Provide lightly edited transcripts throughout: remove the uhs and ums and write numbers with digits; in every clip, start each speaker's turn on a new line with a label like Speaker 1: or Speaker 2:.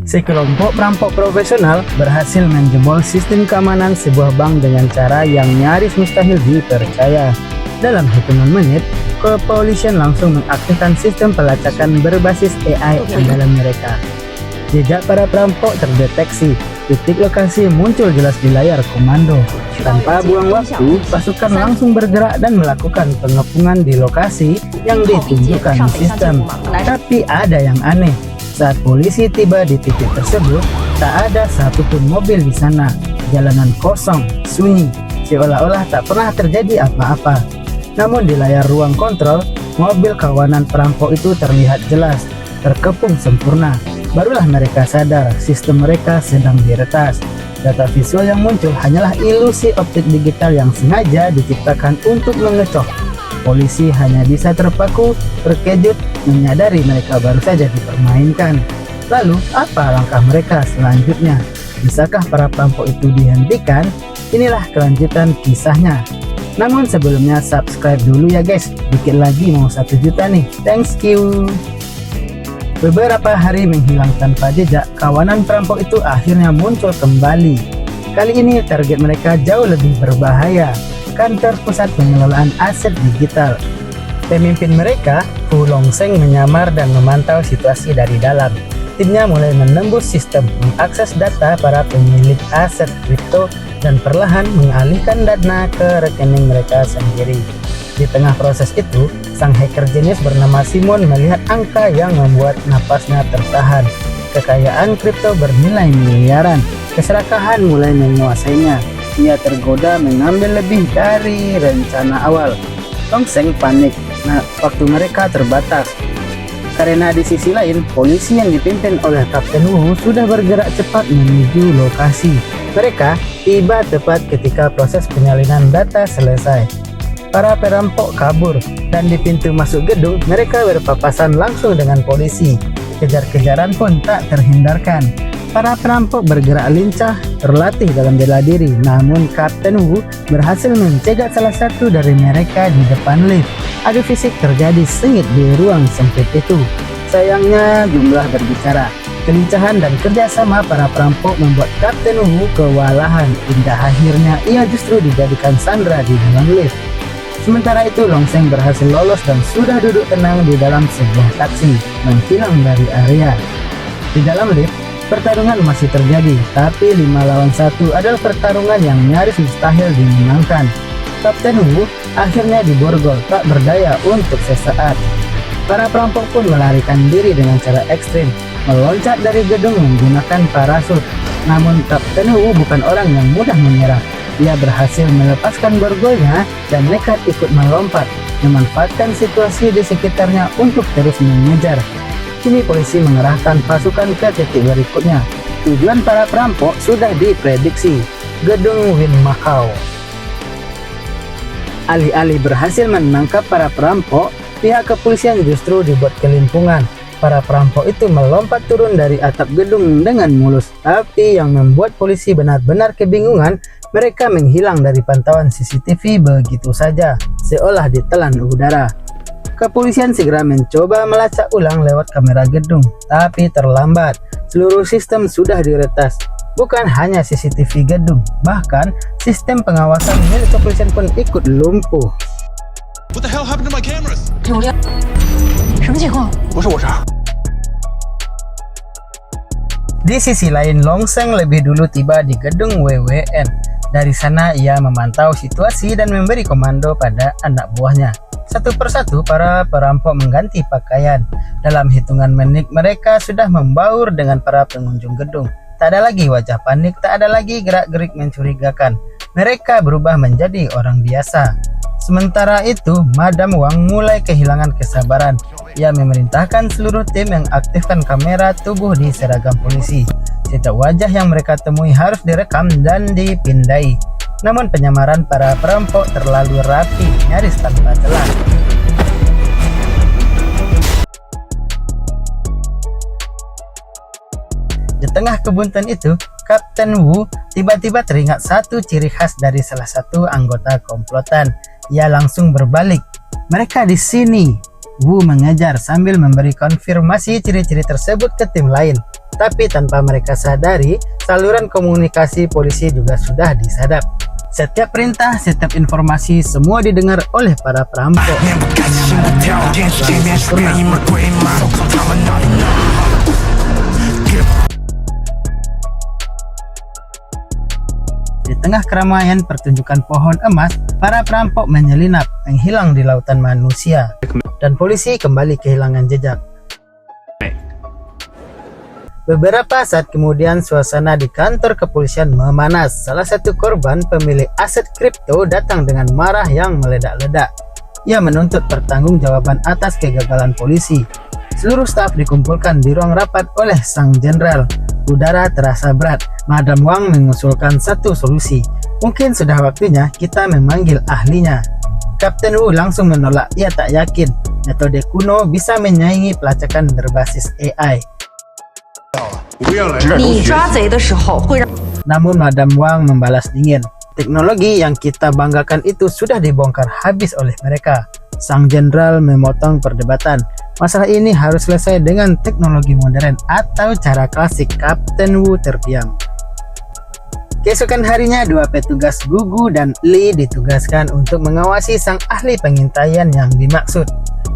Speaker 1: Sekelompok perampok profesional berhasil menjebol sistem keamanan sebuah bank dengan cara yang nyaris mustahil dipercaya. Dalam hitungan menit, kepolisian langsung mengaktifkan sistem pelacakan berbasis AI andalan mereka. Jejak para perampok terdeteksi, titik lokasi muncul jelas di layar komando. Tanpa buang waktu, pasukan langsung bergerak dan melakukan pengepungan di lokasi yang ditunjukkan sistem. Tapi ada yang aneh. Saat polisi tiba di titik tersebut, tak ada satupun mobil di sana. Jalanan kosong, sunyi, seolah-olah tak pernah terjadi apa-apa. Namun di layar ruang kontrol, mobil kawanan perampok itu terlihat jelas, terkepung sempurna. Barulah mereka sadar sistem mereka sedang diretas. Data visual yang muncul hanyalah ilusi optik digital yang sengaja diciptakan untuk mengecoh. Polisi hanya bisa terpaku, terkejut, menyadari mereka baru saja dipermainkan. Lalu, apa langkah mereka selanjutnya? Bisakah para perampok itu dihentikan? Inilah kelanjutan kisahnya. Namun sebelumnya subscribe dulu ya guys, dikit lagi mau 1 juta nih. Thank you. Beberapa hari menghilang tanpa jejak, kawanan perampok itu akhirnya muncul kembali. Kali ini target mereka jauh lebih berbahaya. Kantor Pusat Pengelolaan Aset Digital. Pemimpin mereka, Fu Longseng, menyamar dan memantau situasi dari dalam. Timnya mulai menembus sistem, mengakses data para pemilik aset kripto, dan perlahan mengalihkan dana ke rekening mereka sendiri. Di tengah proses itu, sang hacker jenius bernama Simon melihat angka yang membuat napasnya tertahan. Kekayaan kripto bernilai miliaran, keserakahan mulai menguasainya. Ia tergoda mengambil lebih dari rencana awal. Longseng panik, waktu mereka terbatas. Karena di sisi lain, polisi yang dipimpin oleh Kapten Wu sudah bergerak cepat menuju lokasi. Mereka tiba tepat ketika proses penyalinan data selesai. Para perampok kabur, dan di pintu masuk gedung, mereka berpapasan langsung dengan polisi. Kejar-kejaran pun tak terhindarkan. Para perampok bergerak lincah, terlatih dalam bela diri, namun Kapten Wu berhasil mencegat salah satu dari mereka di depan lift. Adu fisik terjadi sengit di ruang sempit itu. Sayangnya jumlah berbicara. Kelincahan dan kerjasama para perampok membuat Kapten Wu kewalahan. Hingga akhirnya ia justru dijadikan sandera di dalam lift. Sementara itu Longseng berhasil lolos dan sudah duduk tenang di dalam sebuah taksi, menghilang dari area. Di dalam lift, pertarungan masih terjadi, tapi 5 lawan 1 adalah pertarungan yang nyaris mustahil dimenangkan. Kapten Wu akhirnya diborgol, tak berdaya untuk sesaat. Para perampok pun melarikan diri dengan cara ekstrim, meloncat dari gedung menggunakan parasut. Namun Kapten Wu bukan orang yang mudah menyerah. Ia berhasil melepaskan borgolnya dan nekat ikut melompat, memanfaatkan situasi di sekitarnya untuk terus mengejar. Kini polisi mengerahkan pasukan ke titik berikutnya. Tujuan para perampok sudah diprediksi, gedung Win Macau. Alih-alih berhasil menangkap para perampok, pihak kepolisian justru dibuat kelimpungan. Para perampok itu melompat turun dari atap gedung dengan mulus. Tapi yang membuat polisi benar-benar kebingungan, mereka menghilang dari pantauan CCTV begitu saja, seolah ditelan udara. Kepolisian segera mencoba melacak ulang lewat kamera gedung, tapi terlambat. Seluruh sistem sudah diretas. Bukan hanya CCTV gedung, bahkan sistem pengawasan milik kepolisian pun ikut lumpuh.
Speaker 2: What the hell happened to my cameras?
Speaker 3: 什么情况？
Speaker 2: 不是我杀。
Speaker 1: Di sisi lain, Longseng lebih dulu tiba di gedung WWN. Dari sana ia memantau situasi dan memberi komando pada anak buahnya. Satu persatu para perampok mengganti pakaian. Dalam hitungan menit mereka sudah membaur dengan para pengunjung gedung. Tak ada lagi wajah panik, tak ada lagi gerak-gerik mencurigakan. Mereka berubah menjadi orang biasa. Sementara itu, Madam Wang mulai kehilangan kesabaran. Ia memerintahkan seluruh tim mengaktifkan kamera tubuh di seragam polisi. Setiap wajah yang mereka temui harus direkam dan dipindai. Namun penyamaran para perampok terlalu rapi, nyaris tanpa celah. Di tengah kebuntuan itu, Kapten Wu tiba-tiba teringat satu ciri khas dari salah satu anggota komplotan. Ia langsung berbalik. Mereka di sini. Wu mengejar sambil memberi konfirmasi ciri-ciri tersebut ke tim lain. Tapi tanpa mereka sadari, saluran komunikasi polisi juga sudah disadap. Setiap perintah, setiap informasi, semua didengar oleh para perampok. Di tengah keramaian pertunjukan pohon emas, para perampok menyelinap, menghilang di lautan manusia, dan polisi kembali kehilangan jejak. Beberapa saat kemudian, suasana di kantor kepolisian memanas. Salah satu korban, pemilik aset kripto, datang dengan marah yang meledak-ledak. Ia menuntut pertanggungjawaban atas kegagalan polisi. Seluruh staf dikumpulkan di ruang rapat oleh sang jenderal. Udara terasa berat. Madam Wang mengusulkan satu solusi. Mungkin sudah waktunya kita memanggil ahlinya. Kapten Wu langsung menolak. Ia tak yakin metode kuno bisa menyaingi pelacakan berbasis AI. Namun Madam Wang membalas dingin. Teknologi yang kita banggakan itu sudah dibongkar habis oleh mereka. Sang jenderal memotong perdebatan. Masalah ini harus selesai dengan teknologi modern atau cara klasik. Kapten Wu terdiam. Keesokan harinya, dua petugas Gugu dan Li ditugaskan untuk mengawasi sang ahli pengintaian yang dimaksud.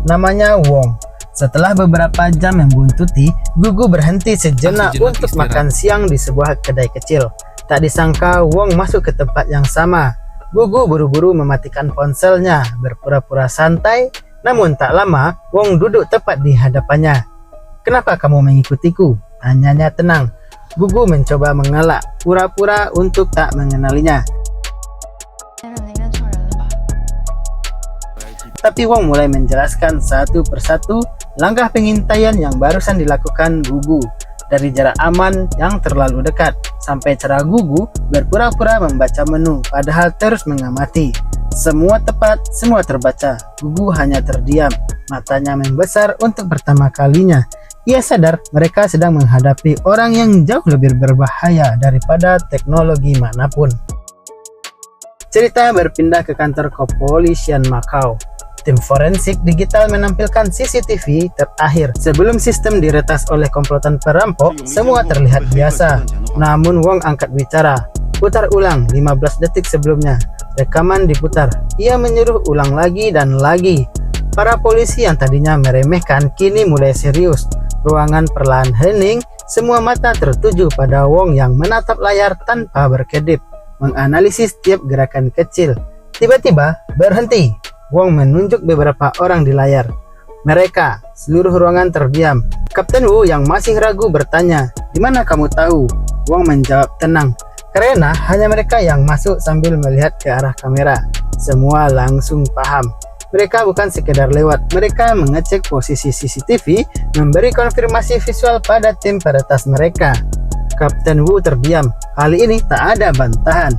Speaker 1: Namanya Wong. Setelah beberapa jam membuntuti, Gugu berhenti sejenak untuk makan siang di sebuah kedai kecil. Tak disangka Wong masuk ke tempat yang sama. Gugu buru-buru mematikan ponselnya, berpura-pura santai. Namun tak lama, Wong duduk tepat di hadapannya. "Kenapa kamu mengikutiku?" tanyanya tenang. Gugu mencoba mengelak, pura-pura untuk tak mengenalinya. Tapi Wong mulai menjelaskan satu persatu langkah pengintaian yang barusan dilakukan Gugu. Dari jarak aman yang terlalu dekat, sampai cara Gugu berpura-pura membaca menu, padahal terus mengamati. Semua tepat, semua terbaca. Gugu hanya terdiam, matanya membesar untuk pertama kalinya. Ia sadar mereka sedang menghadapi orang yang jauh lebih berbahaya daripada teknologi manapun. Cerita berpindah ke kantor kepolisian Macau. Tim forensik digital menampilkan CCTV terakhir. Sebelum sistem diretas oleh komplotan perampok, semua terlihat biasa. Namun Wong angkat bicara. "Putar ulang 15 detik sebelumnya." Rekaman diputar. Ia menyuruh ulang lagi dan lagi. Para polisi yang tadinya meremehkan kini mulai serius. Ruangan perlahan hening, semua mata tertuju pada Wong yang menatap layar tanpa berkedip, menganalisis setiap gerakan kecil. Tiba-tiba berhenti. Wong menunjuk beberapa orang di layar. Mereka, seluruh ruangan terdiam. Kapten Wu yang masih ragu bertanya, "Di mana kamu tahu?" Wong menjawab tenang, "Karena hanya mereka yang masuk sambil melihat ke arah kamera." Semua langsung paham. Mereka bukan sekedar lewat, mereka mengecek posisi CCTV, memberi konfirmasi visual pada tim peretas mereka. Kapten Wu terdiam. Kali ini tak ada bantahan.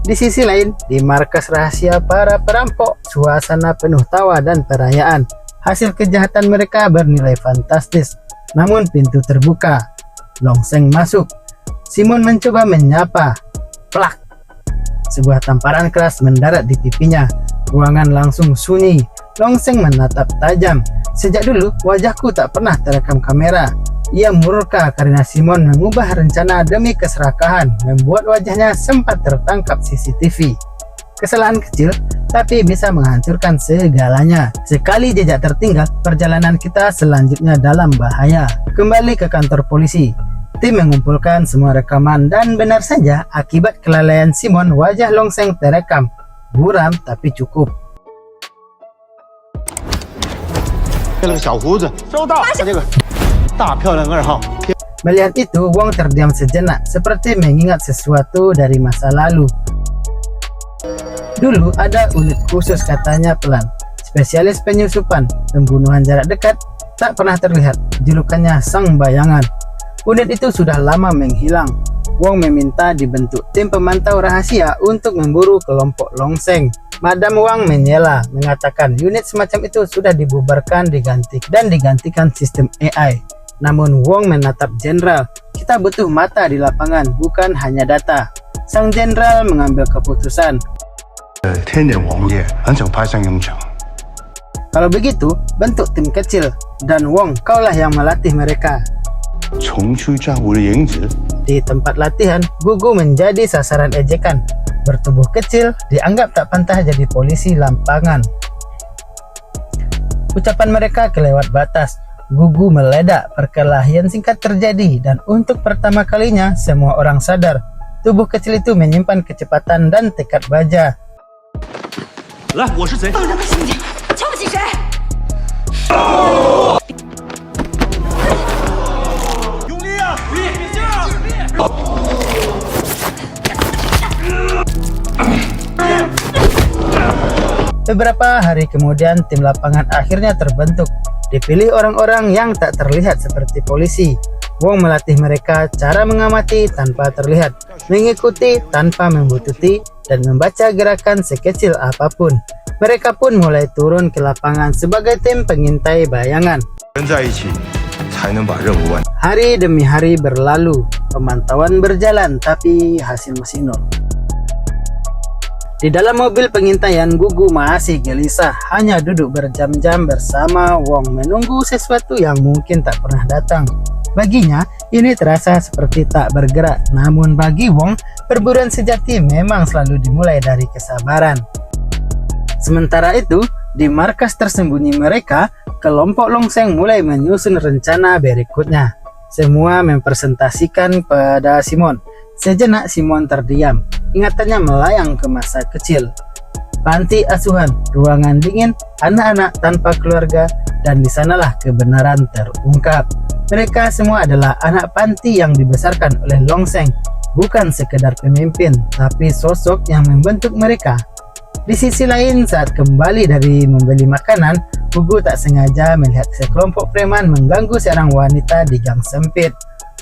Speaker 1: Di sisi lain, di markas rahasia para perampok, suasana penuh tawa dan perayaan. Hasil kejahatan mereka bernilai fantastis. Namun pintu terbuka. Longseng masuk. Simon mencoba menyapa. Plak! Sebuah tamparan keras mendarat di pipinya. Ruangan langsung sunyi. Longseng menatap tajam. "Sejak dulu, wajahku tak pernah terekam kamera." Ia murka karena Simon mengubah rencana demi keserakahan, membuat wajahnya sempat tertangkap CCTV. Kesalahan kecil, tapi bisa menghancurkan segalanya. Sekali jejak tertinggal, perjalanan kita selanjutnya dalam bahaya. Kembali ke kantor polisi. Tim mengumpulkan semua rekaman dan benar saja akibat kelalaian Simon, wajah Longseng terekam. Buram tapi cukup.
Speaker 4: 这个小胡子收到，把这个大漂亮2号。
Speaker 1: Melihat itu, Wong terdiam sejenak, seperti mengingat sesuatu dari masa lalu. Dulu ada unit khusus, katanya pelan. Spesialis penyusupan, pembunuhan jarak dekat, tak pernah terlihat. Julukannya Sang Bayangan. Unit itu sudah lama menghilang. Wong meminta dibentuk tim pemantau rahasia untuk memburu kelompok Longseng. Madam Wang menyela, mengatakan unit semacam itu sudah dibubarkan digantikan sistem AI. Namun Wong menatap jenderal. "Kita butuh mata di lapangan, bukan hanya data." Sang jenderal mengambil keputusan.
Speaker 4: 天眼王爷很想派上用场。
Speaker 1: Kalau begitu, bentuk tim kecil. Dan Wong, kaulah yang melatih mereka.
Speaker 4: 城区战务的影子。
Speaker 1: Di tempat latihan, Gugu menjadi sasaran ejekan. Bertubuh kecil, dianggap tak pantas jadi polisi lapangan. Ucapan mereka kelewat batas. Gugu meledak, perkelahian singkat terjadi, dan untuk pertama kalinya semua orang sadar tubuh kecil itu menyimpan kecepatan dan tekad baja.
Speaker 2: 来，我是谁？
Speaker 3: 放着他行不行？瞧不起谁？
Speaker 2: 用力啊！用力，别劲啊！用力！
Speaker 1: Beberapa hari kemudian tim lapangan akhirnya terbentuk. Dipilih orang-orang yang tak terlihat seperti polisi. Wong melatih mereka cara mengamati tanpa terlihat, mengikuti tanpa membututi, dan membaca gerakan sekecil apapun. Mereka pun mulai turun ke lapangan sebagai tim pengintai bayangan.
Speaker 4: 人在一起，才能把任务完成。
Speaker 1: Hari demi hari berlalu, pemantauan berjalan tapi hasil masih nol. Di dalam mobil pengintaian, Gugu masih gelisah, hanya duduk berjam-jam bersama Wong menunggu sesuatu yang mungkin tak pernah datang. Baginya, ini terasa seperti tak bergerak, namun bagi Wong, perburuan sejati memang selalu dimulai dari kesabaran. Sementara itu, di markas tersembunyi mereka, kelompok Longseng mulai menyusun rencana berikutnya. Semua mempresentasikan pada Simon. Sejenak Simon terdiam, ingatannya melayang ke masa kecil. Panti asuhan, ruangan dingin, anak-anak tanpa keluarga, dan di sanalah kebenaran terungkap. Mereka semua adalah anak panti yang dibesarkan oleh Longseng, bukan sekedar pemimpin, tapi sosok yang membentuk mereka. Di sisi lain, saat kembali dari membeli makanan, Gugu tak sengaja melihat sekelompok preman mengganggu seorang wanita di gang sempit.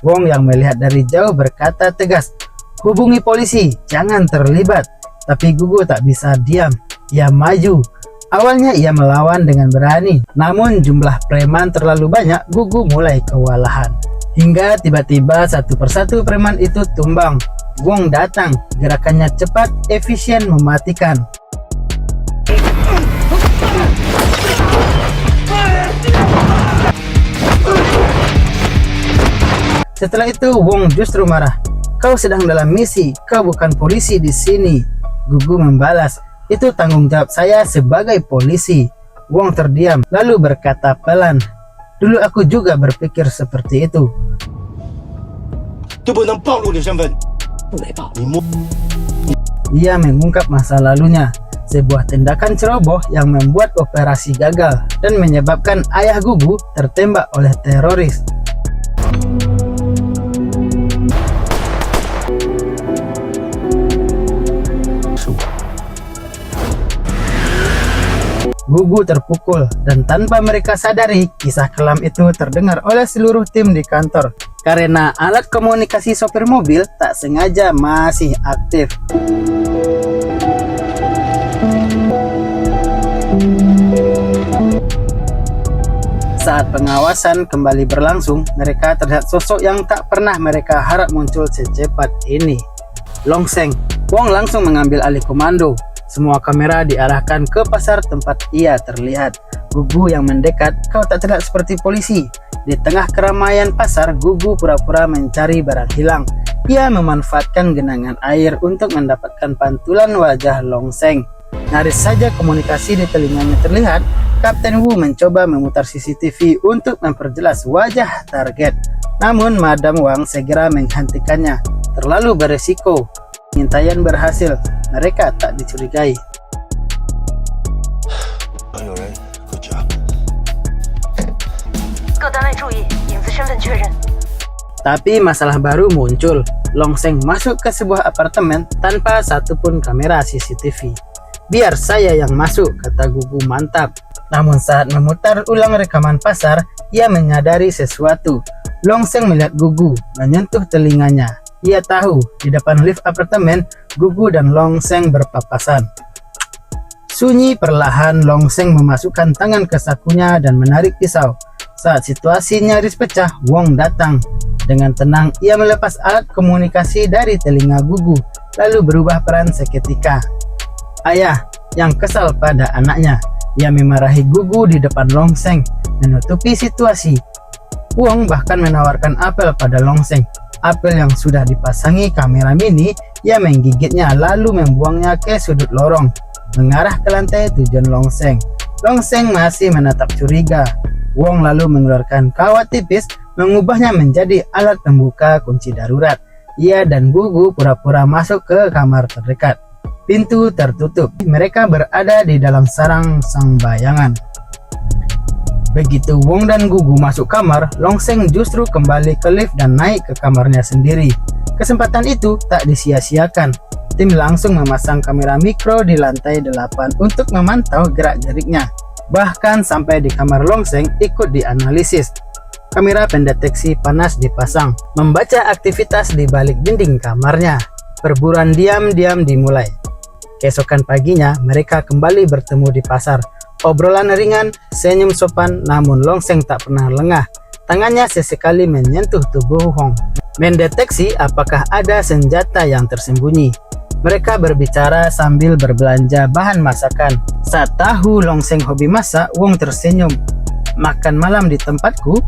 Speaker 1: Wong yang melihat dari jauh berkata tegas, "Hubungi polisi, jangan terlibat." Tapi Gugu tak bisa diam. Ia maju. Awalnya ia melawan dengan berani, namun jumlah preman terlalu banyak, Gugu mulai kewalahan. Hingga tiba-tiba satu persatu preman itu tumbang. Wong datang, gerakannya cepat, efisien, mematikan. Setelah itu, Wong justru marah. "Kau sedang dalam misi, kau bukan polisi di sini." Gugu membalas, "Itu tanggung jawab saya sebagai polisi." Wong terdiam, lalu berkata pelan, "Dulu aku juga berpikir seperti itu."
Speaker 4: 就不能暴露你身份。
Speaker 3: 不没报。
Speaker 1: Ia mengungkap masa lalunya, sebuah tindakan ceroboh yang membuat operasi gagal dan menyebabkan ayah Gugu tertembak oleh teroris. Gugu terpukul, dan tanpa mereka sadari, kisah kelam itu terdengar oleh seluruh tim di kantor karena alat komunikasi sopir mobil tak sengaja masih aktif. Saat pengawasan kembali berlangsung, mereka terlihat sosok yang tak pernah mereka harap muncul secepat ini. Longseng. Wong langsung mengambil alih komando. Semua kamera diarahkan ke pasar tempat ia terlihat. Gugu yang mendekat, "Kau tak terlihat seperti polisi." Di tengah keramaian pasar, Gugu pura-pura mencari barang hilang. Ia memanfaatkan genangan air untuk mendapatkan pantulan wajah Longseng. Nyaris saja komunikasi di telinganya terlihat, Kapten Wu mencoba memutar CCTV untuk memperjelas wajah target. Namun Madam Wang segera menghentikannya. Terlalu beresiko. Pengintaian berhasil, mereka tak dicurigai.
Speaker 4: 有人回家。
Speaker 3: 各单位注意，影子身份确认。
Speaker 1: Tapi masalah baru muncul. Longseng masuk ke sebuah apartemen tanpa satupun kamera CCTV. "Biar saya yang masuk," kata Gugu mantap. Namun saat memutar ulang rekaman pasar, ia menyadari sesuatu. Longseng melihat Gugu, menyentuh telinganya. Ia tahu, di depan lift apartemen, Gugu dan Longseng berpapasan. Sunyi perlahan, Longseng memasukkan tangan ke sakunya dan menarik pisau. Saat situasi nyaris pecah, Wong datang. Dengan tenang, ia melepas alat komunikasi dari telinga Gugu, lalu berubah peran seketika. Ayah yang kesal pada anaknya. Ia memarahi Gugu di depan Longseng, menutupi situasi. Wong bahkan menawarkan apel pada Longseng. Apel yang sudah dipasangi kamera mini, ia menggigitnya lalu membuangnya ke sudut lorong, mengarah ke lantai tujuan Longseng. Longseng masih menatap curiga. Wong lalu mengeluarkan kawat tipis, mengubahnya menjadi alat pembuka kunci darurat. Ia dan Gugu pura-pura masuk ke kamar terdekat. Pintu tertutup. Mereka berada di dalam sarang sang bayangan. Begitu Wong dan Gugu masuk kamar, Longseng justru kembali ke lift dan naik ke kamarnya sendiri. Kesempatan itu tak disia-siakan. Tim langsung memasang kamera mikro di lantai 8 untuk memantau gerak-geriknya. Bahkan sampai di kamar Longseng ikut dianalisis. Kamera pendeteksi panas dipasang, membaca aktivitas di balik dinding kamarnya. Perburuan diam-diam dimulai. Keesokan paginya, mereka kembali bertemu di pasar. Obrolan ringan, senyum sopan, namun Longseng tak pernah lengah. Tangannya sesekali menyentuh tubuh Wong, mendeteksi apakah ada senjata yang tersembunyi. Mereka berbicara sambil berbelanja bahan masakan. Saat tahu Longseng hobi masak, Wong tersenyum. Makan malam di tempatku?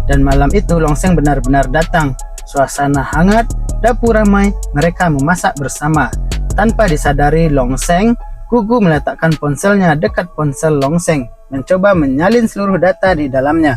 Speaker 1: Dan malam itu Longseng benar-benar datang. Suasana hangat, dapur ramai, mereka memasak bersama. Tanpa disadari Longseng, Gugu meletakkan ponselnya dekat ponsel Longseng, mencoba menyalin seluruh data di dalamnya.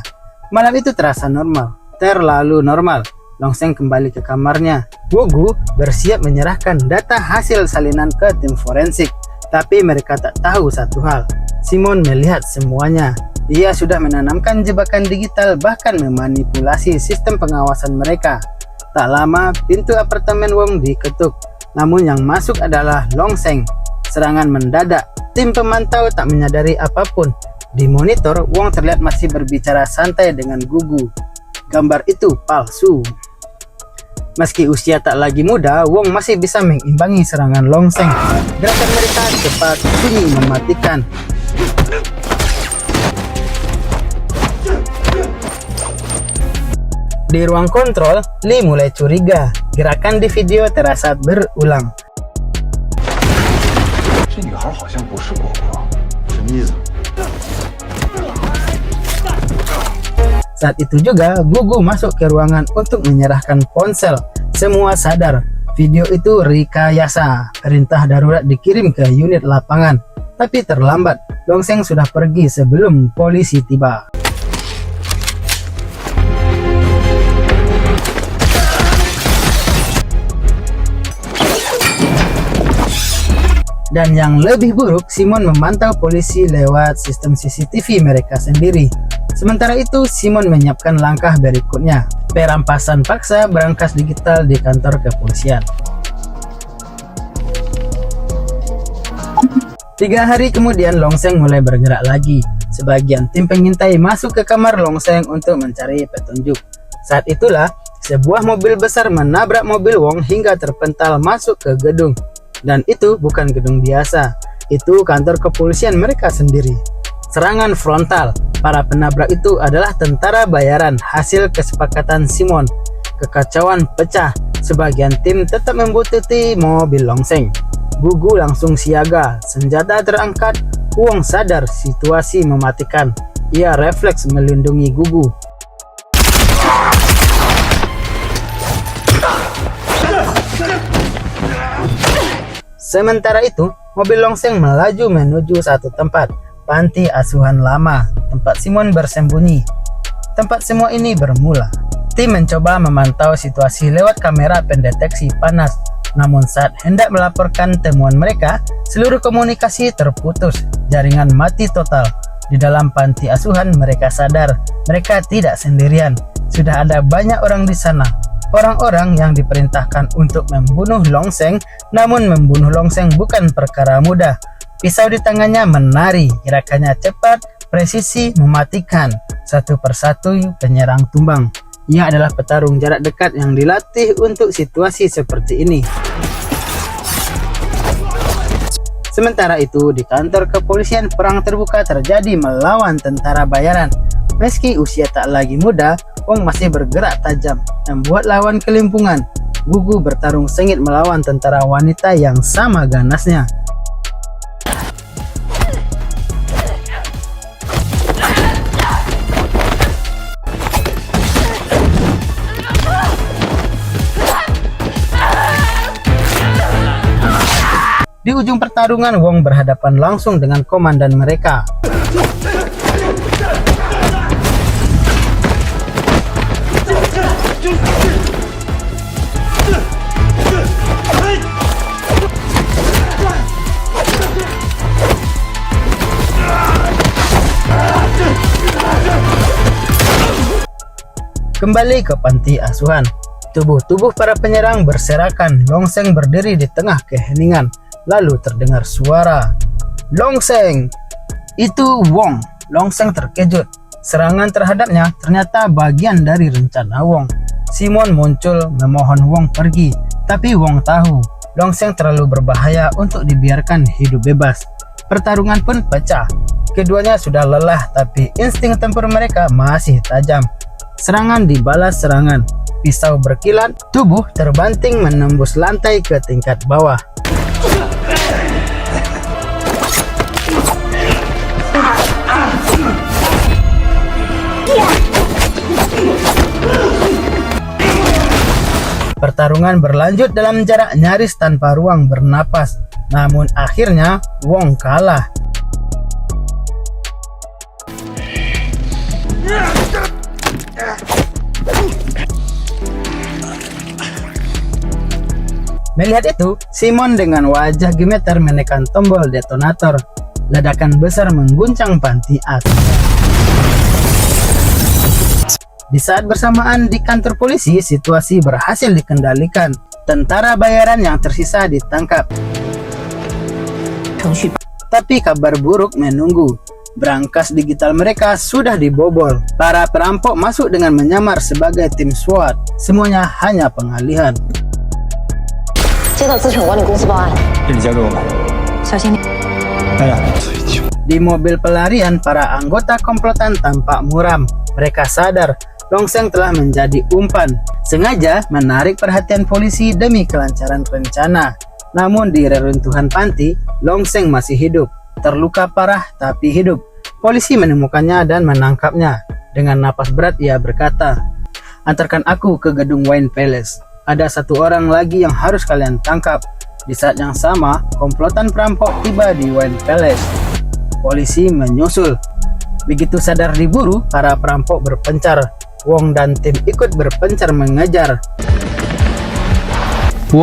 Speaker 1: Malam itu terasa normal, terlalu normal. Longseng kembali ke kamarnya. Gugu bersiap menyerahkan data hasil salinan ke tim forensik. Tapi mereka tak tahu satu hal. Simon melihat semuanya. Ia sudah menanamkan jebakan digital, bahkan memanipulasi sistem pengawasan mereka. Tak lama, pintu apartemen Wong diketuk. Namun yang masuk adalah Longseng. Serangan mendadak. Tim pemantau tak menyadari apapun. Di monitor, Wong terlihat masih berbicara santai dengan Gugu. Gambar itu palsu. Meski usia tak lagi muda, Wong masih bisa mengimbangi serangan Longseng. Gerakan mereka cepat, sunyi, mematikan. Di ruang kontrol, Lee mulai curiga. Gerakan di video terasa berulang. Saat itu juga, Gugu masuk ke ruangan untuk menyerahkan ponsel. Semua sadar, video itu rekayasa. Perintah darurat dikirim ke unit lapangan. Tapi terlambat, Longseng sudah pergi sebelum polisi tiba. Dan yang lebih buruk, Simon memantau polisi lewat sistem CCTV mereka sendiri. Sementara itu, Simon menyiapkan langkah berikutnya, perampasan paksa berangkas digital di kantor kepolisian. 3 hari kemudian, Longseng mulai bergerak lagi. Sebagian tim pengintai masuk ke kamar Longseng untuk mencari petunjuk. Saat itulah, sebuah mobil besar menabrak mobil Wong hingga terpental masuk ke gedung. Dan itu bukan gedung biasa, itu kantor kepolisian mereka sendiri. Serangan frontal. Para penabrak itu adalah tentara bayaran hasil kesepakatan Simon. Kekacauan pecah. Sebagian tim tetap membuntuti mobil Longseng. Gugu langsung siaga, senjata terangkat. Wong sadar situasi mematikan. Ia refleks melindungi Gugu. Sementara itu, mobil Longseng melaju menuju satu tempat, panti asuhan lama, tempat Simon bersembunyi. Tempat semua ini bermula. Tim mencoba memantau situasi lewat kamera pendeteksi panas. Namun saat hendak melaporkan temuan mereka, seluruh komunikasi terputus, jaringan mati total. Di dalam panti asuhan mereka sadar, mereka tidak sendirian. Sudah ada banyak orang di sana. Orang-orang yang diperintahkan untuk membunuh Longseng, namun membunuh Longseng bukan perkara mudah. Pisau di tangannya menari, gerakannya cepat, presisi, mematikan. Satu persatu penyerang tumbang. Ia adalah petarung jarak dekat yang dilatih untuk situasi seperti ini. Sementara itu, di kantor kepolisian perang terbuka terjadi melawan tentara bayaran. Meski usia tak lagi muda, Wong masih bergerak tajam, membuat lawan kelimpungan. Gugu bertarung sengit melawan tentara wanita yang sama ganasnya. Di ujung pertarungan, Wong berhadapan langsung dengan komandan mereka. Kembali ke panti asuhan. Tubuh-tubuh para penyerang berserakan. Longseng berdiri di tengah keheningan. Lalu terdengar suara. Longseng! Itu Wong. Longseng terkejut. Serangan terhadapnya ternyata bagian dari rencana Wong. Simon muncul memohon Wong pergi. Tapi Wong tahu Longseng terlalu berbahaya untuk dibiarkan hidup bebas. Pertarungan pun pecah. Keduanya sudah lelah, tapi insting tempur mereka masih tajam. Serangan dibalas serangan. Pisau berkilat, tubuh terbanting menembus lantai ke tingkat bawah. Pertarungan berlanjut dalam jarak nyaris tanpa ruang bernapas. Namun akhirnya Wong kalah. Melihat itu, Simon dengan wajah gemetar menekan tombol detonator. Ledakan besar mengguncang panti asuhan. Di saat bersamaan di kantor polisi, situasi berhasil dikendalikan. Tentara bayaran yang tersisa ditangkap. Tapi kabar buruk menunggu. Brankas digital mereka sudah dibobol. Para perampok masuk dengan menyamar sebagai tim SWAT. Semuanya hanya pengalihan.
Speaker 3: 接到资产管理公司报案，
Speaker 4: 这你交给我们。
Speaker 3: 小心点。
Speaker 4: 哎呀，
Speaker 1: Di mobil pelarian, para anggota komplotan tampak muram. Mereka sadar Longseng telah menjadi umpan. Sengaja menarik perhatian polisi demi kelancaran rencana. Namun di reruntuhan panti, Longseng masih hidup. Terluka parah tapi hidup. Polisi menemukannya dan menangkapnya. Dengan napas berat ia berkata, "Antarkan aku ke gedung Wine Palace. Ada satu orang lagi yang harus kalian tangkap." Di saat yang sama, komplotan perampok tiba di Wine Palace. Polisi menyusul. Begitu sadar diburu, para perampok berpencar. Wong dan tim ikut berpencar mengejar.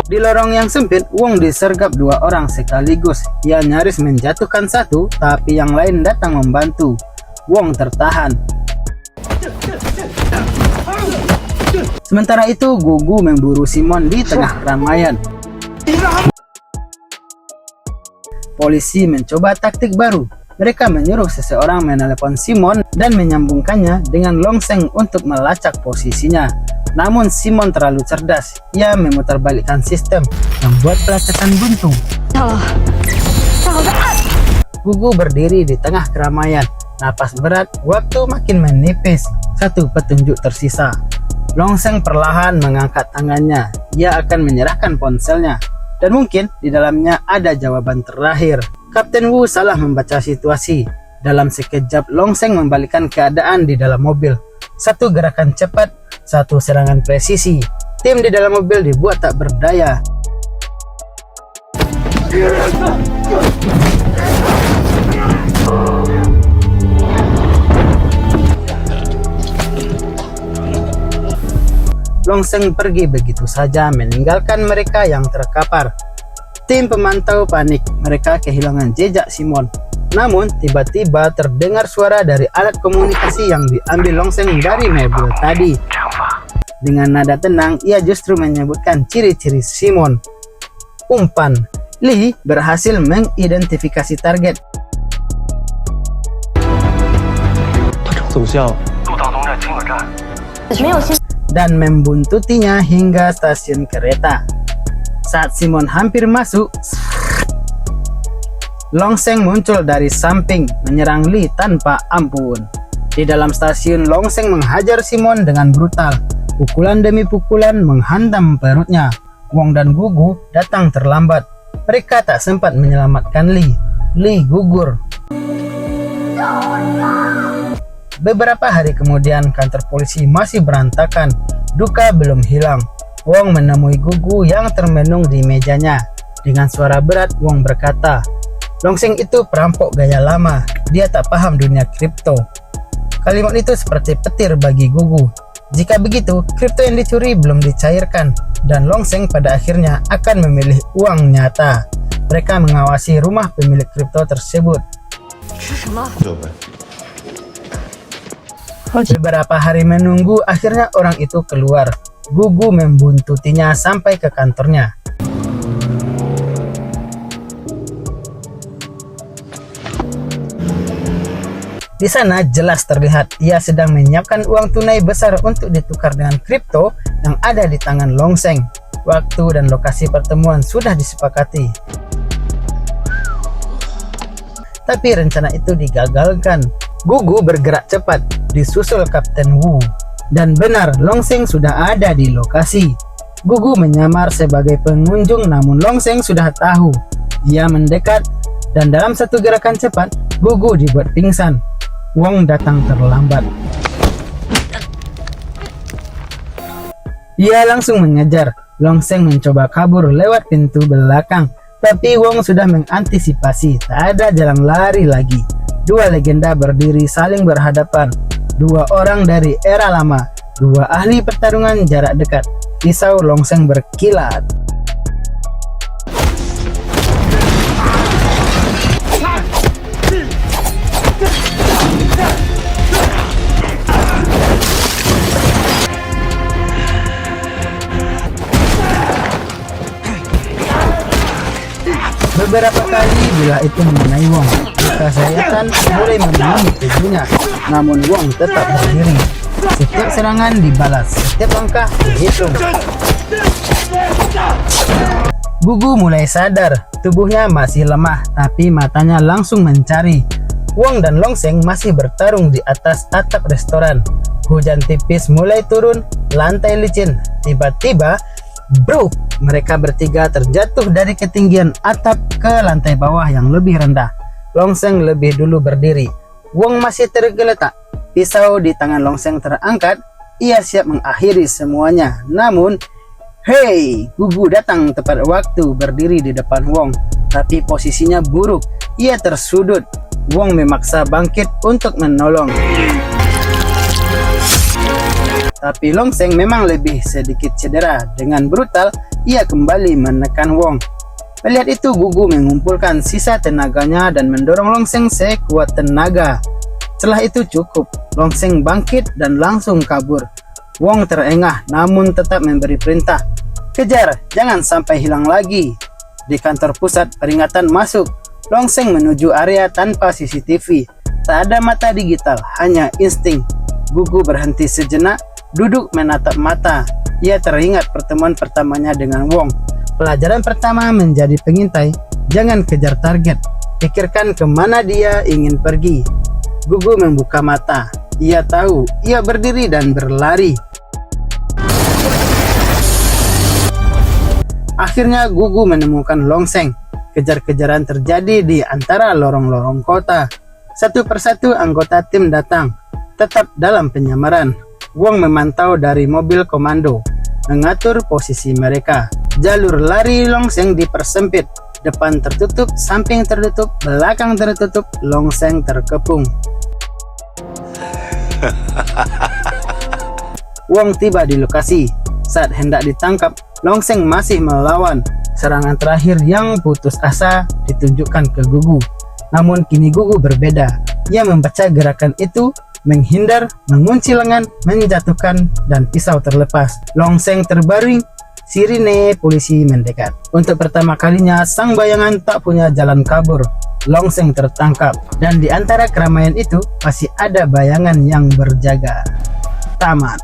Speaker 1: Di lorong yang sempit, Wong disergap dua orang sekaligus. Ia nyaris menjatuhkan satu, tapi yang lain datang membantu. Wong tertahan. Sementara itu, Gugu memburu Simon di tengah keramaian. Polisi mencoba taktik baru. Mereka menyuruh seseorang menelepon Simon dan menyambungkannya dengan Longseng untuk melacak posisinya. Namun Simon terlalu cerdas. Ia memutarbalikkan sistem, membuat pelacakan buntu. Gugu berdiri di tengah keramaian. Napas berat, waktu makin menipis. Satu petunjuk tersisa. Longseng perlahan mengangkat tangannya. Ia akan menyerahkan ponselnya. Dan mungkin di dalamnya ada jawaban terakhir. Kapten Wu salah membaca situasi. Dalam sekejap, Longseng membalikkan keadaan di dalam mobil. Satu gerakan cepat, satu serangan presisi. Tim di dalam mobil dibuat tak berdaya. Longseng pergi begitu saja, meninggalkan mereka yang terkapar. Tim pemantau panik, mereka kehilangan jejak Simon. Namun tiba-tiba terdengar suara dari alat komunikasi yang diambil Longseng dari mobil tadi. Dengan nada tenang, ia justru menyebutkan ciri-ciri Simon. Umpan. Lee berhasil mengidentifikasi target.
Speaker 4: 走向
Speaker 3: 没有新
Speaker 1: Dan membuntutinya hingga stasiun kereta. Saat Simon hampir masuk, Longseng muncul dari samping, menyerang Lee tanpa ampun. Di dalam stasiun, Longseng menghajar Simon dengan brutal. Pukulan demi pukulan menghantam perutnya. Wong dan Gugu datang terlambat. Mereka tak sempat menyelamatkan Lee. Lee gugur. Beberapa hari kemudian, kantor polisi masih berantakan. Duka belum hilang. Wong menemui Gugu yang termenung di mejanya. Dengan suara berat, Wong berkata, Longseng itu perampok gaya lama, dia tak paham dunia kripto. Kalimat itu seperti petir bagi Gugu. Jika begitu, kripto yang dicuri belum dicairkan, dan Longseng pada akhirnya akan memilih uang nyata. Mereka mengawasi rumah pemilik kripto tersebut. Beberapa hari menunggu, akhirnya orang itu keluar. Gugu membuntutinya sampai ke kantornya. Di sana jelas terlihat ia sedang menyiapkan uang tunai besar untuk ditukar dengan kripto yang ada di tangan Longseng. Waktu dan lokasi pertemuan sudah disepakati. Tapi rencana itu digagalkan. Gugu bergerak cepat, disusul Kapten Wu. Dan benar, Longseng sudah ada di lokasi. Gugu menyamar sebagai pengunjung, namun Longseng sudah tahu. Ia mendekat, dan dalam satu gerakan cepat, Gugu dibuat pingsan. Wong datang terlambat. Ia langsung mengejar. Longseng mencoba kabur lewat pintu belakang, tapi Wong sudah mengantisipasi. Tak ada jalan lari lagi. Dua legenda berdiri saling berhadapan. Dua orang dari era lama. Dua ahli pertarungan jarak dekat. Pisau Longseng berkilat. Beberapa kali bila itu mengenai Wong, luka sayatan mulai memenuhi tubuhnya, namun Wong tetap berdiri. Setiap serangan dibalas, setiap langkah dihitung. Gugu mulai sadar, tubuhnya masih lemah, tapi matanya langsung mencari. Wong dan Longseng masih bertarung di atas atap restoran. Hujan tipis mulai turun, lantai licin. Tiba-tiba, bruk, mereka bertiga terjatuh dari ketinggian atap ke lantai bawah yang lebih rendah. Longseng lebih dulu berdiri. Wong masih tergeletak. Pisau di tangan Longseng terangkat. Ia siap mengakhiri semuanya. Namun, hei, Gugu datang tepat waktu berdiri di depan Wong. Tapi posisinya buruk. Ia tersudut. Wong memaksa bangkit untuk menolong. Tapi Longseng memang lebih sedikit cedera. Dengan brutal, ia kembali menekan Wong. Melihat itu, Gugu mengumpulkan sisa tenaganya dan mendorong Longseng sekuat tenaga. Setelah itu cukup, Longseng bangkit dan langsung kabur. Wong terengah namun tetap memberi perintah. Kejar, jangan sampai hilang lagi. Di kantor pusat, peringatan masuk. Longseng menuju area tanpa CCTV. Tak ada mata digital, hanya insting. Gugu berhenti sejenak, duduk menatap mata. Ia teringat pertemuan pertamanya dengan Wong. Pelajaran pertama menjadi pengintai, jangan kejar target. Pikirkan kemana dia ingin pergi. Gugu membuka mata. Ia tahu, ia berdiri dan berlari. Akhirnya Gugu menemukan Longseng. Kejar-kejaran terjadi di antara lorong-lorong kota. Satu persatu anggota tim datang, tetap dalam penyamaran. Wong memantau dari mobil komando, mengatur posisi mereka. Jalur lari Longseng dipersempit. Depan tertutup, samping tertutup, belakang tertutup. Longseng terkepung. Wong tiba di lokasi. Saat hendak ditangkap, Longseng masih melawan. Serangan terakhir yang putus asa ditunjukkan ke Gugu. Namun kini Gugu berbeda. Ia membaca gerakan itu, menghindar, mengunci lengan, menjatuhkan, dan pisau terlepas. Longseng terbaring. Sirine polisi mendekat. Untuk pertama kalinya, sang bayangan tak punya jalan kabur. Longseng tertangkap. Dan di antara keramaian itu, masih ada bayangan yang berjaga. Tamat.